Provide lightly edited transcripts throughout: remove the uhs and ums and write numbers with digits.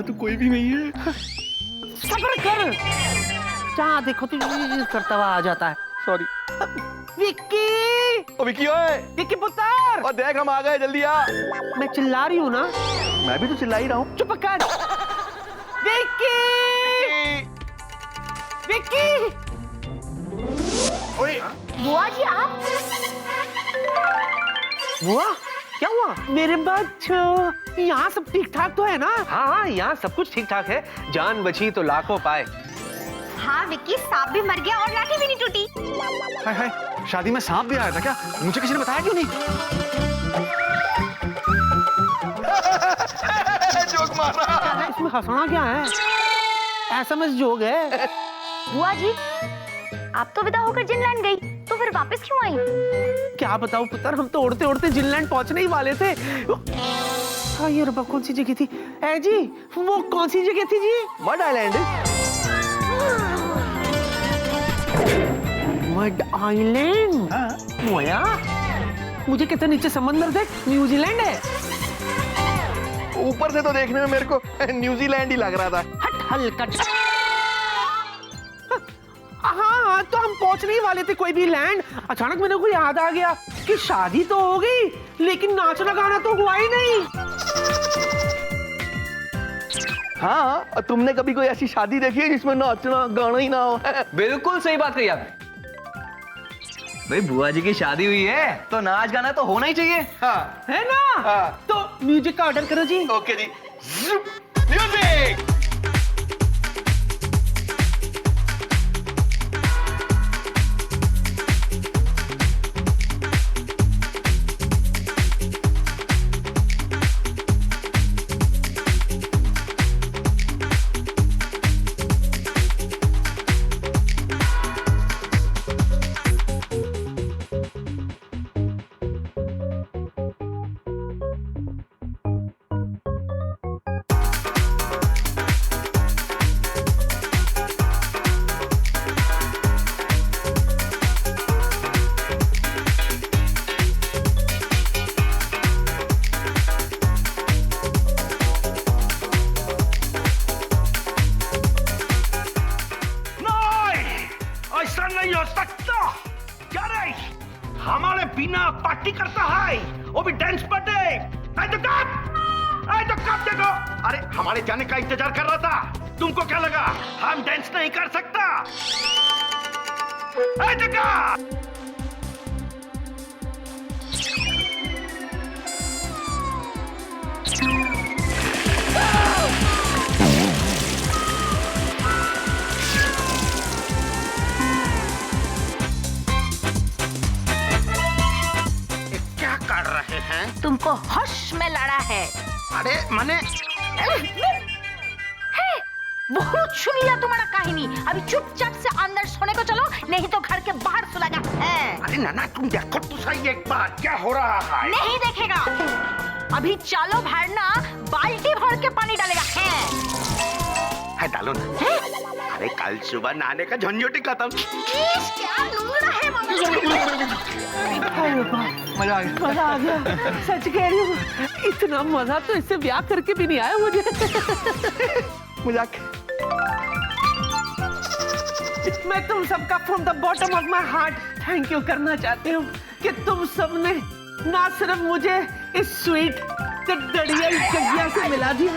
यहाँ तो कोई भी नहीं है। सब्र कर, जहाँ देखो तो करता हुआ आ जाता है। सॉरी। विक्की, ओ विक्की ओए, विक्की पुत्र, और देख हम आ गए, जल्दी आ। मैं चिल्ला रही हूँ ना। मैं भी तो चिल्ला ही रहा हूँ। चुप कर। विक्की, विक्की। ओए बुआ जी आप? बुआ, क्या हुआ? मेरे बच्चों, यहाँ सब ठीक ठाक तो है ना? हाँ हाँ, यहाँ सब कुछ ठीक ठाक है। जान बची तो लाखों पाए। हाँ विक्की, सांप भी मर गया और लाठी भी नहीं टूटी। हाय हाय, शादी में सांप भी आया था क्या? मुझे किसी ने बताया क्यों नहीं? जोक मारा। इसमें हंसना क्या है? एसएमएस जोक है। बुआ जी, आप तो विदा होकर जिनलैंड गई, तो फिर वापस क्यों आई? क्या बताऊं पुत्र, हम तो उड़ते उड़ते जिनलैंड पहुंचने ही वाले थे। हाँ ये रब्बा, कौन सी जगह थी? ए जी, वो कौन सी जगह थी जी? Mud island. Mud island? मोया, मुझे कहते नीचे समंदर देख, न्यूजीलैंड है। ऊपर से तो देखने में मेरे को न्यूजीलैंड ही लग रहा था। हट हलकट। हाँ तो हम पहुंचने ही वाले थे कोई भी लैंड। अचानक मेरे को याद आ गया कि शादी तो हो गई, लेकिन नाचना गाना तो हुआ ही नहीं। हाँ, और तुमने कभी कोई ऐसी शादी देखी है जिसमें नाचना गाना ही ना हो? बिल्कुल सही बात कही आपने। भाई बुआ जी की शादी हुई है तो नाच गाना तो होना ही चाहिए। हाँ है ना? हाँ। तो म्यूजिक का ऑर्डर करो जी। ओके जी। म्यूजिक। नहीं हो सकता। क्या रे, हमारे बिना पार्टी करता है, वो भी डांस पार्टी। तो कब देखो, अरे हमारे जाने का इंतजार कर रहा था। तुमको क्या लगा हम डांस नहीं कर सकता? क्या कर रहे हैं? तुमको होश में लड़ा है। अरे मने बहुत सुनिया तुम्हारा कहानी। अभी चुपचाप से अंदर सोने को चलो, नहीं तो घर के बाहर सुलागा है। अरे नाना तुम देखो तो सही एक बार क्या हो रहा है। नहीं देखेगा। अभी चलो भरना, बाल्टी भर के पानी डालेगा है डालो ना। है? अरे कल सुबह नहाने का झंझट ही खत्म। क्या लूंगड़ा है मजा आ गया। मजा आ गया, सच कह रही हूँ। इतना मजा तो इससे ब्याह करके भी नहीं आया मुझे। मजाक। मैं तुम सबका from the bottom of my heart thank you करना चाहती हूँ कि तुम सबने ना सिर्फ मुझे इस स्वीट गड़िया जगिया से मिला दिया,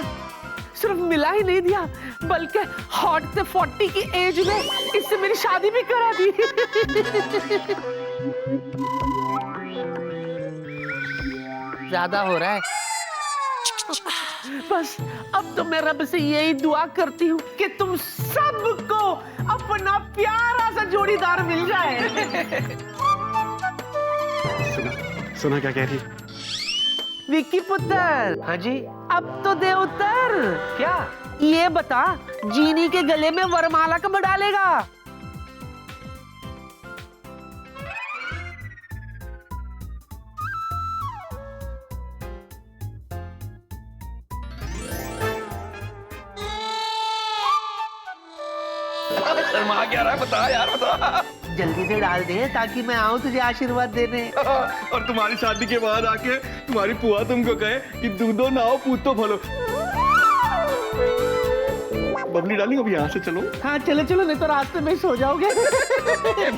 सिर्फ मिला ही नहीं दिया, बल्कि हॉट से 40 की एज में इससे मेरी शादी भी करा दी। ज्यादा हो रहा है। बस अब तो मैं रब से यही दुआ करती हूँ कि तुम सबको अपना प्यारा सा जोड़ीदार मिल जाए। सुना क्या कह रही? विक्की पुत्र। हाँ जी। अब तो दे उत्तर। क्या? ये बता, जीनी के गले में वरमाला कब डालेगा? शर्मा क्या रहा है? बता यार, बता। जल्दी से डाल दे ताकि मैं आऊं तुझे आशीर्वाद देने। और तुम्हारी शादी के बाद आके तुम्हारी पुआ तुमको कहे कि दूधो ना हो पूतो भलो। बबली डार्लिंग अब यहाँ से चलो। हाँ चलो चलो, नहीं तो रास्ते में ही सो जाओगे।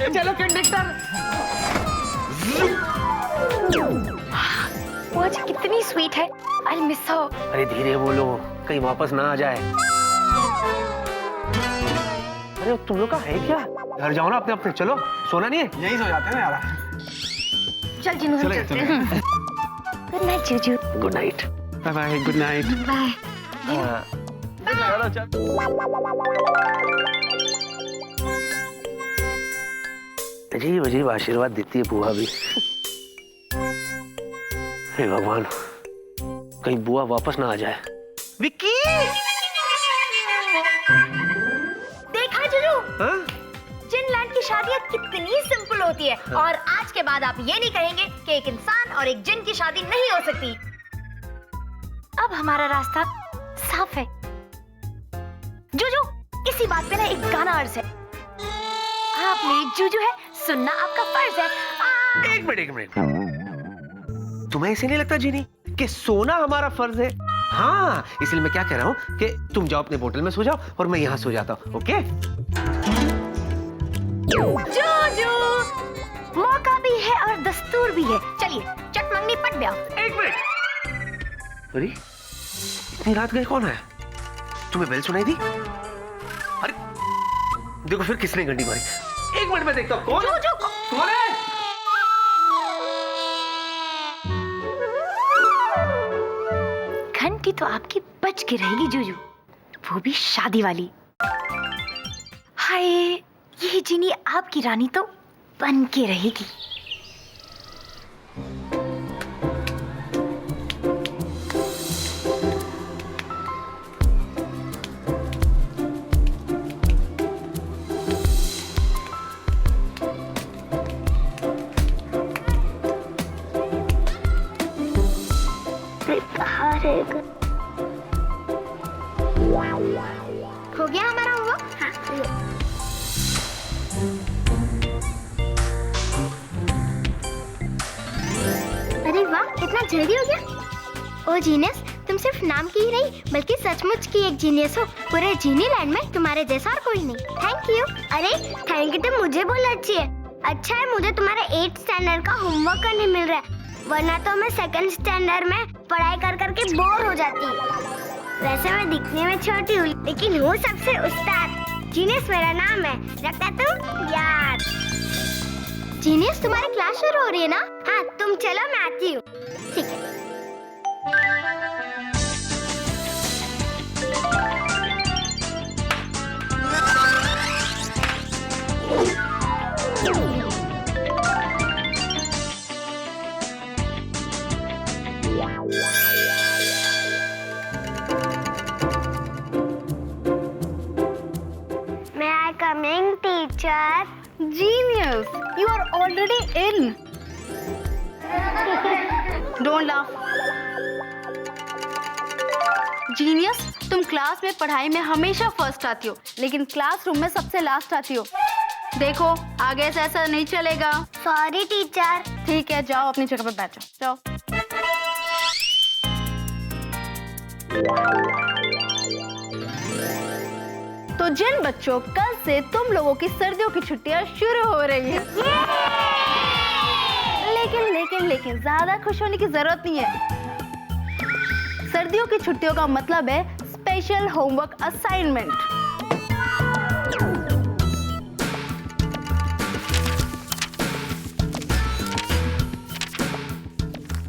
चलो कंडक्टर। बुआ जी कितनी स्वीट है, आई मिस हर। अरे धीरे बोलो, कहीं वापस ना आ जाए। अरे तुम लोग का है क्या? घर जाओ ना अपने अपने, चलो सोना नहीं है? यही सो जाते हैं यार। चल जिन्हों हम चलते हैं। गुड नाइट जीजू। Good night. Bye bye, good night. Bye. अजीब अजीब आशीर्वाद देती है बुआ भी। हे भगवान, कहीं बुआ वापस ना आ जाए। विक्की! देखा जीजू, हाँ? जिनलैंड की शादियां कितनी सिंपल होती है। और आज के बाद आप ये नहीं कहेंगे कि एक इंसान और एक जिन की शादी नहीं हो सकती। अब हमारा रास्ता साफ है। जूजू, इसी बात पे ना एक गाना अर्ज है। आप मेरी जूजू है, सुनना आपका फर्ज है। एक मिनट। तुम्हें ऐसे नहीं लगता जीनी कि सोना हमारा फर्ज है? हाँ, इसलिए मैं क्या कह रहा हूँ कि तुम जाओ अपने होटल में सो जाओ और मैं यहाँ सो जाता हूँ। ओके? जूजू, मौका भी है और दस्तूर भी है। चलिए चट मंगनी पट ब्याह। एक मिनट। अरे इतनी रात गए कौन है? तुम्हें बेल सुनाई दी? अरे देखो फिर किसने घंटी मारी। एक मिनट में देखता हूँ कौन है? घंटी तो आपकी बच के रहेगी जूजू, वो भी शादी वाली। हाय, ये जिनी आपकी रानी तो बन के रहेगी। हो गया हमारा हुआ? हाँ। अरे वाह, इतना जल्दी हो गया। ओ जीनियस, तुम सिर्फ नाम की ही नहीं बल्कि सचमुच की एक जीनियस हो। पूरे जीनीलैंड में तुम्हारे जैसा और कोई नहीं। Thank you. अरे थैंक यू तो मुझे बोलना चाहिए। अच्छा है मुझे तुम्हारे 8th स्टैंडर्ड का होमवर्क करने मिल रहा है, वरना तो मैं 2nd स्टैंडर्ड में पढ़ाई कर करके बोर हो जाती। वैसे मैं दिखने में छोटी हूँ लेकिन हूँ सबसे उस्ताद। जीनियस मेरा नाम है, रखता तुम याद। जीनियस तुम्हारी क्लास शुरू हो रही है ना? हाँ तुम चलो मैं आती हूँ। ठीक है। May I come in, teacher? Genius, you are already in. Don't laugh. Genius, तुम क्लास में पढ़ाई में हमेशा फर्स्ट आती हो, लेकिन क्लासरूम में सबसे लास्ट आती हो। देखो, आगे से ऐसा नहीं चलेगा। Sorry, teacher. ठीक है, जाओ अपनी जगह पर बैठो। जाओ। तो जिन बच्चों, कल से तुम लोगों की सर्दियों की छुट्टियां शुरू हो रही हैं। लेकिन ज्यादा खुश होने की जरूरत नहीं है। सर्दियों की छुट्टियों का मतलब है स्पेशल होमवर्क असाइनमेंट।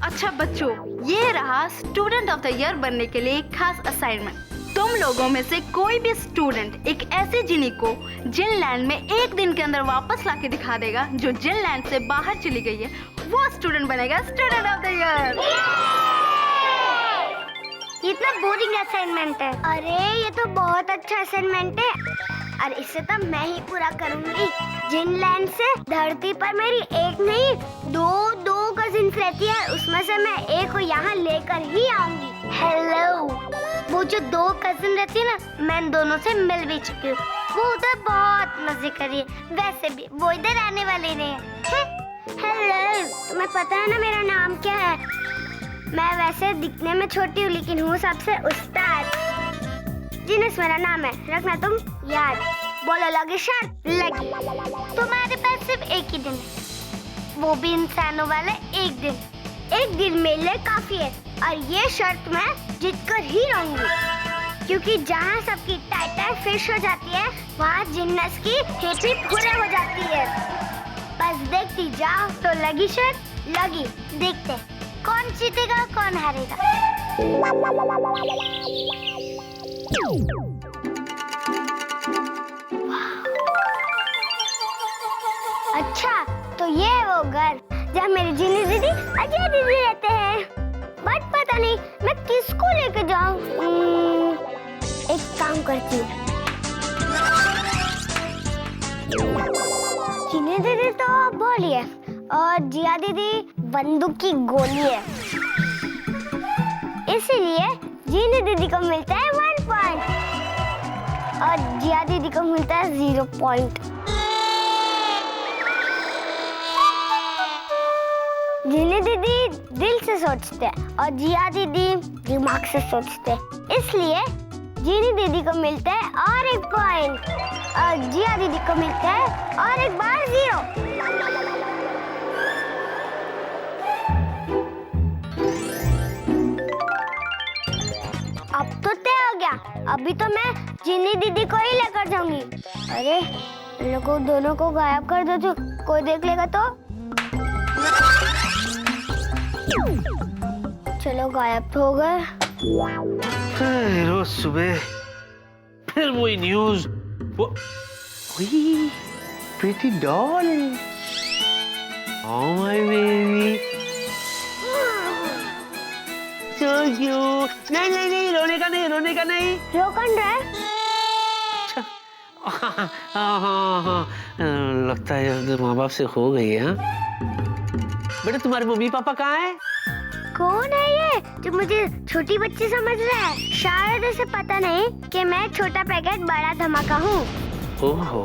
अच्छा बच्चों, ये रहा स्टूडेंट ऑफ द ईयर बनने के लिए एक खास असाइनमेंट। तुम लोगों में से कोई भी स्टूडेंट एक ऐसे जिनी को जिनलैंड में एक दिन के अंदर वापस लाके दिखा देगा जो जिनलैंड से बाहर चली गई है, वो स्टूडेंट बनेगा स्टूडेंट ऑफ द ईयर। इतना बोरिंग असाइनमेंट है। अरे ये तो बहुत अच्छा असाइनमेंट है और इसे तो मैं ही पूरा करूंगी। जिनलैंड से धरती पर मेरी एक नहीं दो कजिन्स रहती है, उसमें से मैं एक को यहाँ लेकर ही आऊंगी। हेलो, वो जो 2 कजिन रहती है ना, मैं इन दोनों से मिल भी चुकी हूँ। वो उधर बहुत मजे कर रही है, वैसे भी वो इधर आने वाले नहीं है। हेलो, तुम्हें पता है ना मेरा नाम क्या है? मैं वैसे दिखने में छोटी हूँ लेकिन हूँ सबसे उस्ताद। जीनस मेरा नाम है, रखना तुम याद। बोलो लगी शर्त? लगी। तुम्हारे पास सिर्फ एक ही दिन है, वो भी इंसानों वाले एक दिन। एक दिन मेरे लिए काफी है और ये शर्त मैं जीतकर ही रहूंगी, क्योंकि जहाँ सबकी टाइटाई फिश हो जाती है वहाँ जिन्नस की हेपी पूरे हो जाती है। बस देखती जाओ। तो लगी शर्त? लगी। देखते कौन जीतेगा कौन हारेगा। अच्छा तो ये है वो घर जहाँ मेरी जीनी दीदी अजय दीदी रहते हैं। बट पता नहीं मैं किसको लेके जाऊँ। एक काम करती हूँ, जीनी दीदी तो भोली है और जिया दीदी बंदूक की गोली है, इसीलिए जीनी दीदी को मिलता है 1 पॉइंट और जिया दीदी को मिलता है 0 पॉइंट। जीनी दीदी दिल से सोचते हैं और जिया दीदी दिमाग से सोचते हैं, इसलिए जीनी दीदी को मिलता है और 1 पॉइंट और जिया दीदी को मिलता है और एक बार 0। अब तो तय हो गया, अभी तो मैं जीनी दीदी को ही लेकर जाऊंगी। अरे इन लोगों दोनों को गायब कर दो, कोई देख लेगा तो। चलो गायब तो हो गए। रोज सुबह फिर वही न्यूज, वही pretty doll. Oh my baby, so cute. नहीं नहीं नहीं, रोने का नहीं, रोने का नहीं। रो कौन रहा है? हाँ, लगता है माँ बाप से हो गई है। बेटा तुम्हारे मम्मी पापा कहाँ हैं? कौन है ये जो मुझे छोटी बच्ची समझ रहा है? शायद इसे पता नहीं कि मैं छोटा पैकेट बड़ा धमाका हूँ। ओहो,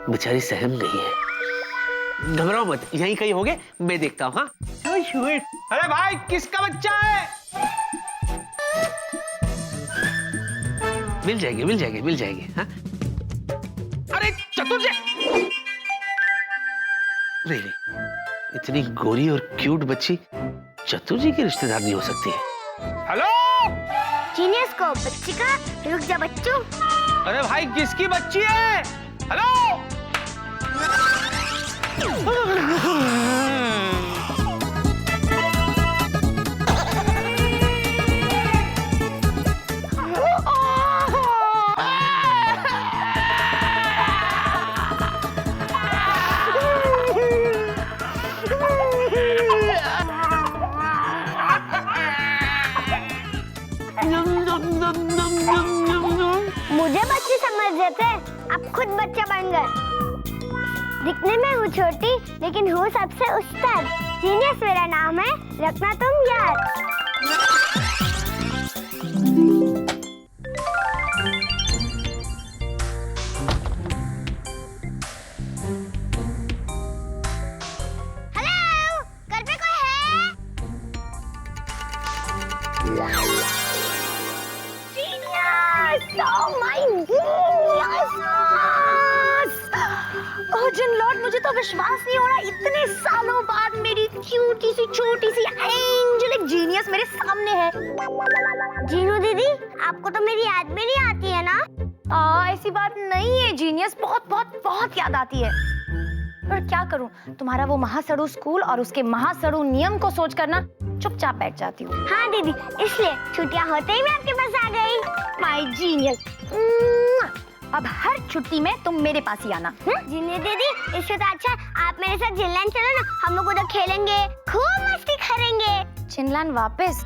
बेचारी सहम गई है। घबराओ मत, यहीं कहीं होगे, मैं देखता हूँ। हाँ अरे भाई किसका बच्चा है? मिल जाएगी मिल जाएगी मिल जाएगी। हाँ अरे चतुर जी, नहीं नहीं, इतनी गोरी और क्यूट बच्ची चतुर जी की रिश्तेदार नहीं हो सकती है। हेलो जीनियस को बच्ची का, रुक जा बच्चों। अरे भाई किसकी बच्ची है? हेलो मुझे बच्ची समझ रहे थे, अब खुद बच्चा बन गए। दिखने में हूँ छोटी लेकिन हूँ सबसे उस्ताद। जीनियस मेरा नाम है, रखना तुम याद। हेलो, घर पे कोई है? Oh my goodness! ओह जिनलॉर्ड, मुझे तो विश्वास नहीं हो रहा, इतने सालों बाद मेरी क्यूटी सी छोटी सी एंजेलिक जीनियस मेरे सामने है। जीनू दीदी, आपको तो मेरी याद भी नहीं आती है ना? ऐसी बात नहीं है जीनियस, बहुत बहुत बहुत याद आती है, पर क्या करूं, तुम्हारा वो महासड़ू स्कूल और उसके महासड़ू नियम को सोच कर ना चुपचाप बैठ जाती हूँ। हाँ दीदी, इसलिए छुट्टियाँ होते ही मैं आपके पास आ गई। माय जीनियस, अब हर छुट्टी में तुम मेरे पास ही आना। जीनी दीदी, इससे तो अच्छा आप मेरे साथ जिनलैंड चलो ना, हम लोग उधर खेलेंगे, खूब मस्ती करेंगे। जिनलैंड वापस?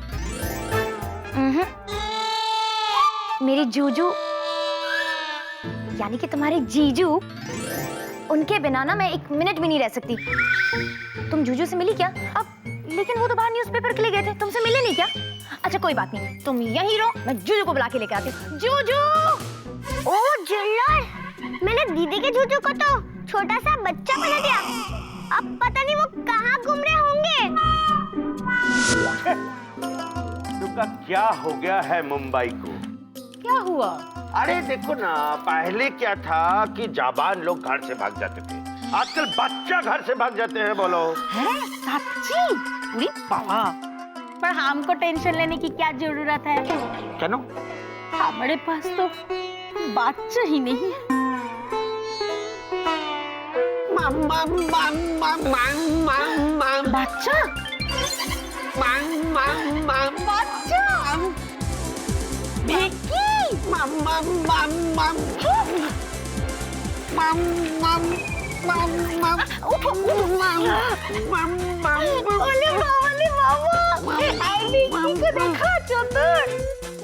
मेरी जूजू, यानी कि तुम्हारे जीजू, उनके बिना ना मैं 1 मिनट भी नहीं रह सकती। तुम जूजू से मिली क्या? अब लेकिन वो तो बाहर न्यूज़पेपर के लिए गए थे, तुमसे मिले नहीं क्या? अच्छा कोई बात नहीं, तुम यहीं रहो, मैं जूजू को बुला के लेके आती हूँ। जूजू! ओ जिनलैंड, मैंने दीदी के जूजू को तो छोटा सा बच्चा बना दिया, अब पता नहीं वो कहाँ घूम रहे होंगे। तुमका क्या हो गया है मुंबई को? क्या हुआ? अरे देखो ना, पहले क्या था कि जाबान लोग घर से भाग जाते थे, आजकल बच्चा घर से भाग जाते हैं। बोलो सच्ची? उड़ी बाबा, पर हमको टेंशन लेने की क्या जरूरत है? क्यों? हमारे पास तो बच्चा ही नहीं है। बच्चा? बच्चा? भिक्की? उठो, ओले बाबा, भिक्की को देखा चतुर,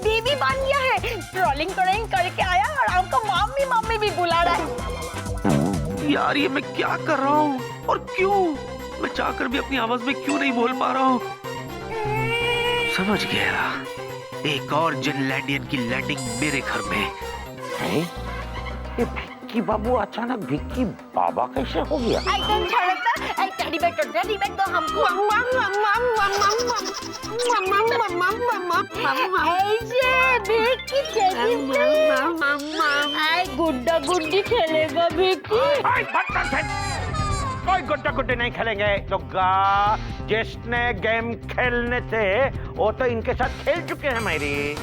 बेबी बन गया है, ट्रॉलिंग करके आया और आपको मम्मी मम्मी भी बुला रहा है। यार ये मैं क्या कर रहा हूँ और क्यों? मैं चाहकर भी अपनी आवाज में क्यों नहीं बोल पा रहा हूँ? समझ गया, एक और जिनलैंडियन की लैंडिंग मेरे घर में। ये भिक्की बाबू अचानक भिक्की बाबा कैसे हो गया? एकदम छड़ता, टेडी बैग दो हमको। ऐसे भिक्की टेडी बैग, गुड्डा गुड्डी खेलेगा भिक्की। कोई गुड्डा गुड्डी नहीं खेलेंगे लोगा। जिसने गेम खेलने थे वो तो इनके साथ खेल चुके हैं मेरी।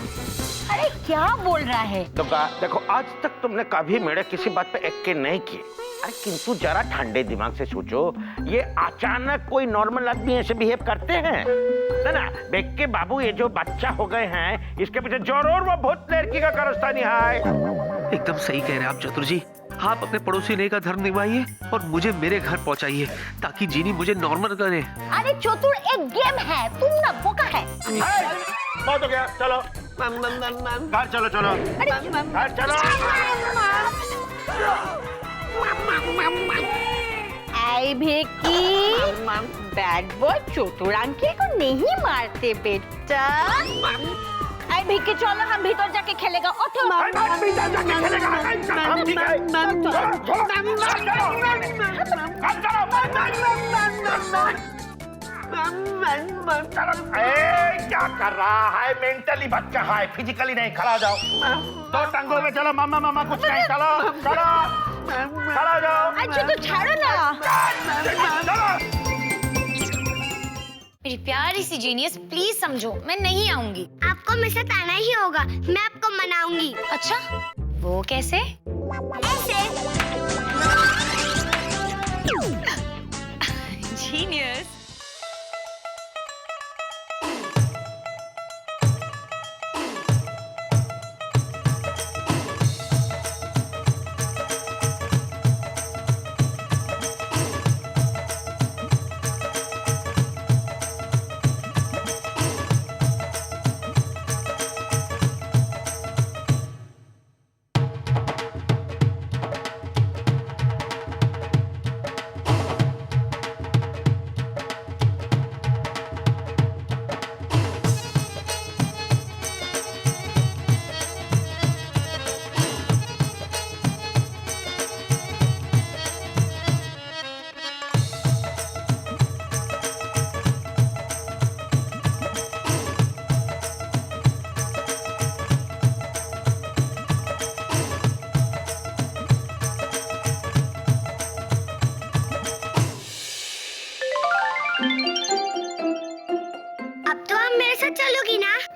अरे क्या बोल रहा है? लोगा देखो, आज तक तुमने कभी मेरे किसी बात पे यकीन के नहीं किए। अरे किंतु जरा ठंडे दिमाग से सोचो, ये अचानक कोई नॉर्मल आदमी ऐसे बिहेव करते हैं ना? भिक्की बाबू ये जो बच्चा हो गए हैं, इसके पीछे जरूर वो भूत लड़की का कारस्तानी है। एकदम सही कह रहे हैं आप चतुर जी। आप अपने पड़ोसी ने का धर्म निभाइए और मुझे मेरे घर पहुंचाइए ताकि जीनी मुझे नॉर्मल करे। अरे चतुर, एक गेम है, तुम ना बोका है। बहुत हो गया, चलो घर चलो, घर चलो। आई भिक्की, बैड बॉय चतुर अंकल को नहीं मारते बेटा। आई भिक्की, चलो हम भीतर जाके खेलेगा। उठो। क्या कर रहा है? मेंटली बच्चा है, फिजिकली नहीं। खड़ा जाओ, दो टंगों में चलो। मामा कुछ नहीं, चलो खड़ा जाओ। अच्छा तो छाड़ो ना। मेरी प्यारी सी जीनियस, प्लीज समझो, मैं नहीं आऊंगी। आपको मेरे साथ आना ही होगा, मैं आपको मनाऊंगी। अच्छा, वो कैसे? ऐसे। जीनियस।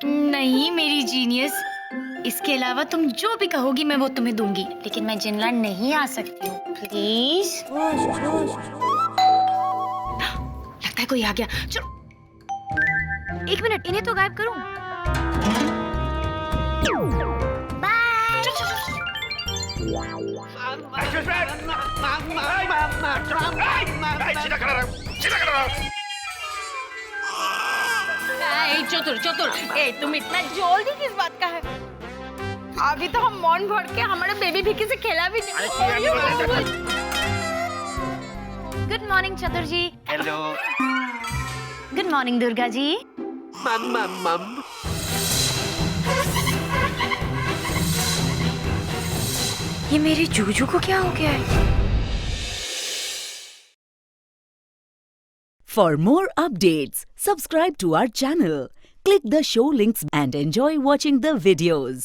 नहीं मेरी जीनियस, इसके अलावा तुम जो भी कहोगी मैं वो तुम्हें दूंगी, लेकिन मैं जिनलैंड नहीं आ सकती हूँ, प्लीज। लगता है कोई आ गया, चलो 1 मिनट, इन्हें तो गायब करूं। चतुर चतुर, तुम इतना जल्दी किस बात का है? अभी तो हम मौन भर के हमारे बेबी भिक्की से खेला भी नहीं। गुड मॉर्निंग चतुर जी। Hello. Good morning Durga ji. मम। ये मेरे जूजू को क्या हो गया है? For more updates, subscribe to our channel, click the show links and enjoy watching the videos.